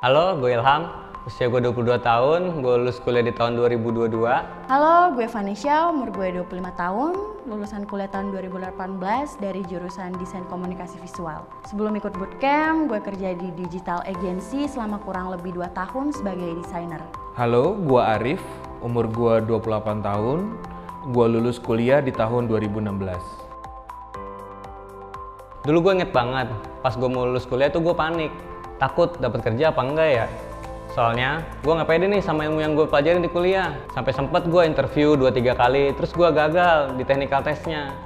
Halo, gue Ilham. Usia gue 22 tahun, gue lulus kuliah di tahun 2022. Halo, gue Vanisha, umur gue 25 tahun, lulusan kuliah tahun 2018 dari jurusan Desain Komunikasi Visual. Sebelum ikut bootcamp, gue kerja di digital agency selama kurang lebih 2 tahun sebagai desainer. Halo, gue Arif, umur gue 28 tahun, gue lulus kuliah di tahun 2016. Dulu gue inget banget, pas gue mau lulus kuliah tuh gue panik. Takut dapat kerja apa enggak ya? Soalnya gue nggak pede nih sama ilmu yang gue pelajarin di kuliah. Sampai sempet gue interview 2-3 kali, terus gue gagal di technical testnya.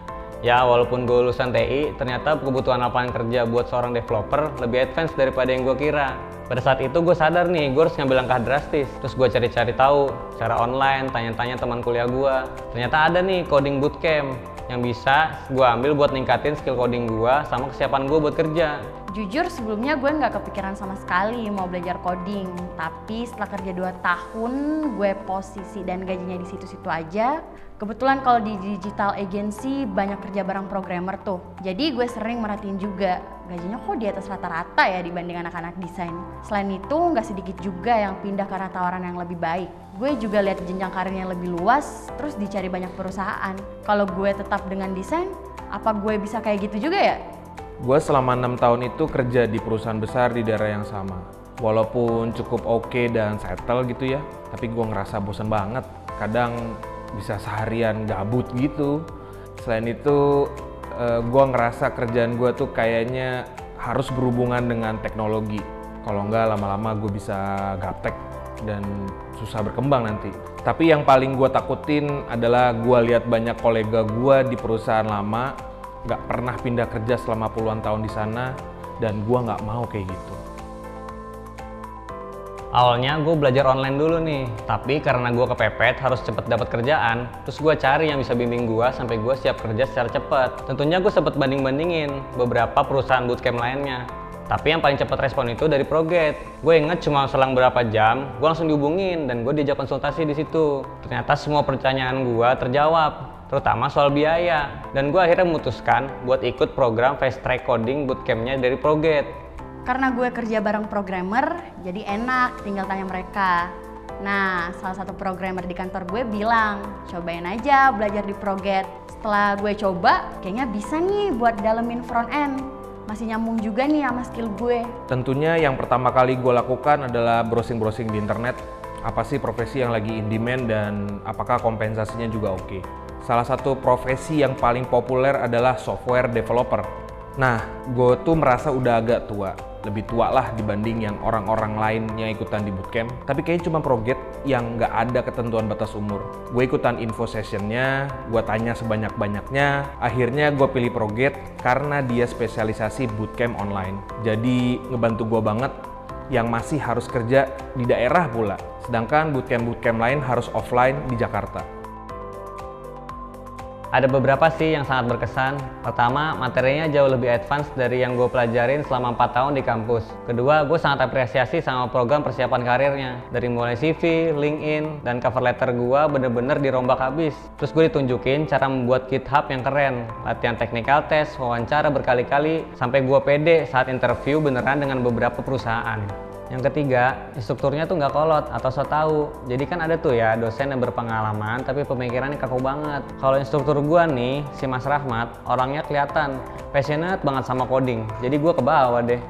Ya walaupun gue lulusan TI, ternyata kebutuhan lapangan kerja buat seorang developer lebih advance daripada yang gue kira. Pada saat itu gue sadar nih, gue harus ngambil langkah drastis. Terus gue cari-cari tahu secara online, tanya-tanya teman kuliah gue. Ternyata ada nih coding bootcamp yang bisa gue ambil buat ningkatin skill coding gue sama kesiapan gue buat kerja. Jujur sebelumnya gue nggak kepikiran sama sekali mau belajar coding. Tapi setelah kerja 2 tahun, gue posisi dan gajinya di situ-situ aja. Kebetulan kalau di digital agency banyak kerja bareng programmer tuh. Jadi gue sering merhatiin juga, gajinya kok di atas rata-rata ya dibanding anak-anak desain. Selain itu nggak sedikit juga yang pindah karena tawaran yang lebih baik. Gue juga lihat jenjang karirnya yang lebih luas, terus dicari banyak perusahaan. Kalau gue tetap dengan desain, apa gue bisa kayak gitu juga ya? Gue selama 6 tahun itu kerja di perusahaan besar di daerah yang sama. Walaupun cukup oke dan settle gitu ya, tapi gue ngerasa bosan banget. Kadang bisa seharian gabut gitu. Selain itu, gue ngerasa kerjaan gue tuh kayaknya harus berhubungan dengan teknologi. Kalau enggak lama-lama gue bisa gaptek dan susah berkembang nanti. Tapi yang paling gue takutin adalah gue lihat banyak kolega gue di perusahaan lama nggak pernah pindah kerja selama puluhan tahun di sana, dan gue nggak mau kayak gitu. Awalnya gue belajar online dulu nih, tapi karena gue kepepet harus cepet dapat kerjaan, terus gue cari yang bisa bimbing gue sampai gue siap kerja secara cepet. Tentunya gue sempet banding-bandingin beberapa perusahaan bootcamp lainnya. Tapi yang paling cepat respon itu dari Proget. Gue inget cuma selang berapa jam, gue langsung dihubungin dan gue diajak konsultasi di situ. Ternyata semua pertanyaan gue terjawab, terutama soal biaya. Dan gue akhirnya memutuskan buat ikut program Fast Track Coding Bootcamp-nya dari Proget. Karena gue kerja bareng programmer, jadi enak tinggal tanya mereka. Nah, salah satu programmer di kantor gue bilang, cobain aja belajar di Proget. Setelah gue coba, kayaknya bisa nih buat dalemin front end. Masih nyambung juga nih sama skill gue. Tentunya yang pertama kali gue lakukan adalah browsing-browsing di internet. Apa sih profesi yang lagi in demand dan apakah kompensasinya juga oke. Salah satu profesi yang paling populer adalah software developer. Nah, gue tuh merasa udah agak tua. Lebih tua lah dibanding yang orang-orang lain yang ikutan di bootcamp. Tapi kayaknya cuma Proget yang nggak ada ketentuan batas umur. Gue ikutan info sessionnya, gue tanya sebanyak-banyaknya. Akhirnya gue pilih Proget karena dia spesialisasi bootcamp online. Jadi ngebantu gue banget yang masih harus kerja di daerah pula. Sedangkan bootcamp-bootcamp lain harus offline di Jakarta. Ada beberapa sih yang sangat berkesan. Pertama, materinya jauh lebih advance dari yang gue pelajarin selama 4 tahun di kampus. Kedua, gue sangat apresiasi sama program persiapan karirnya. Dari mulai CV, LinkedIn, dan cover letter gue bener-bener dirombak habis. Terus gue ditunjukin cara membuat GitHub yang keren. Latihan technical test, wawancara berkali-kali, sampai gue pede saat interview beneran dengan beberapa perusahaan. Yang ketiga, instrukturnya tuh nggak kolot atau so tau. Jadi kan ada tuh ya dosen yang berpengalaman tapi pemikirannya kaku banget. Kalau instruktur gua nih, si Mas Rahmat, orangnya kelihatan passionate banget sama coding. Jadi gua kebawa deh.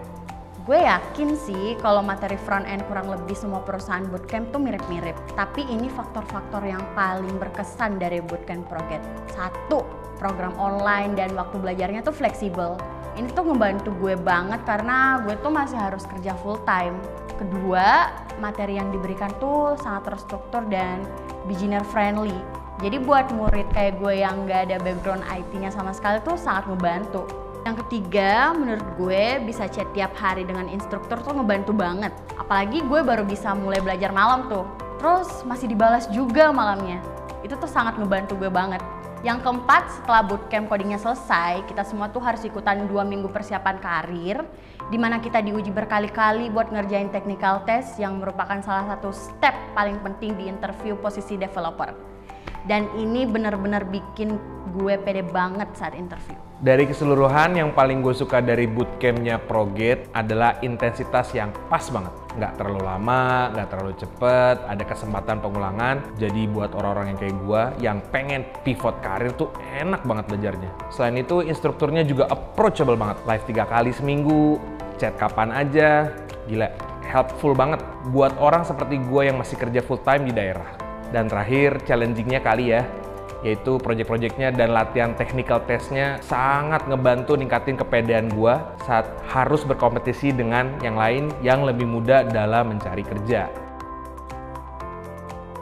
Gue yakin sih kalau materi front end kurang lebih semua perusahaan bootcamp tuh mirip-mirip. Tapi ini faktor-faktor yang paling berkesan dari bootcamp Proget. 1, program online dan waktu belajarnya tuh fleksibel. Ini tuh ngebantu gue banget karena gue tuh masih harus kerja full time. Kedua, materi yang diberikan tuh sangat terstruktur dan beginner friendly. Jadi buat murid kayak gue yang gak ada background IT-nya sama sekali tuh sangat ngebantu. Yang ketiga, menurut gue bisa chat tiap hari dengan instruktur tuh ngebantu banget. Apalagi gue baru bisa mulai belajar malam tuh. Terus masih dibalas juga malamnya. Itu tuh sangat ngebantu gue banget. Yang keempat, setelah bootcamp codingnya selesai, kita semua tuh harus ikutan 2 minggu persiapan karir, di mana kita diuji berkali-kali buat ngerjain technical test yang merupakan salah satu step paling penting di interview posisi developer. Dan ini bener-bener bikin gue pede banget saat interview. Dari keseluruhan yang paling gue suka dari bootcampnya ProGate adalah intensitas yang pas banget. Nggak terlalu lama, nggak terlalu cepet, ada kesempatan pengulangan. Jadi buat orang-orang yang kayak gue yang pengen pivot karir tuh enak banget belajarnya. Selain itu instrukturnya juga approachable banget. Live 3 kali seminggu, chat kapan aja, gila helpful banget buat orang seperti gue yang masih kerja full time di daerah. Dan terakhir challengingnya kali ya, yaitu project-projectnya dan latihan technical testnya sangat ngebantu ningkatin kepedean gua saat harus berkompetisi dengan yang lain yang lebih muda dalam mencari kerja.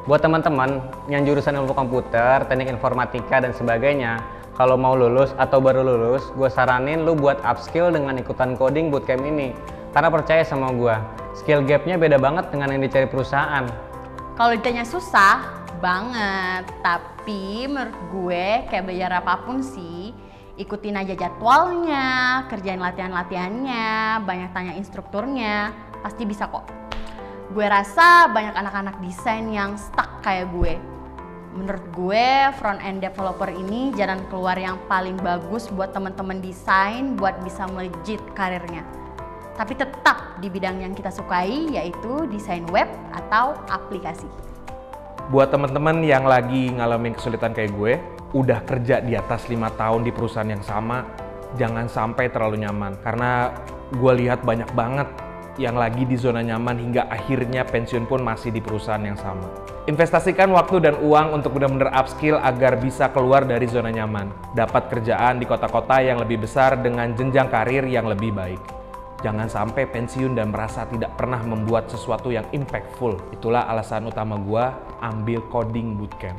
Buat teman-teman yang jurusan ilmu komputer, teknik informatika dan sebagainya, kalau mau lulus atau baru lulus, gue saranin lu buat upskill dengan ikutan coding bootcamp ini. Karena percaya sama gue, skill gapnya beda banget dengan yang dicari perusahaan. Kalau ditanya susah banget, tapi menurut gue kayak belajar apapun sih, ikutin aja jadwalnya, kerjain latihan-latihannya, banyak tanya instrukturnya, pasti bisa kok. Gue rasa banyak anak-anak desain yang stuck kayak gue. Menurut gue front end developer ini jalan keluar yang paling bagus buat teman-teman desain buat bisa melejit karirnya. Tapi tetap di bidang yang kita sukai, yaitu desain web atau aplikasi. Buat teman-teman yang lagi ngalamin kesulitan kayak gue, udah kerja di atas 5 tahun di perusahaan yang sama, jangan sampai terlalu nyaman. Karena gue lihat banyak banget yang lagi di zona nyaman hingga akhirnya pensiun pun masih di perusahaan yang sama. Investasikan waktu dan uang untuk benar-benar upskill agar bisa keluar dari zona nyaman. Dapat kerjaan di kota-kota yang lebih besar dengan jenjang karir yang lebih baik. Jangan sampai pensiun dan merasa tidak pernah membuat sesuatu yang impactful. Itulah alasan utama gua ambil coding bootcamp.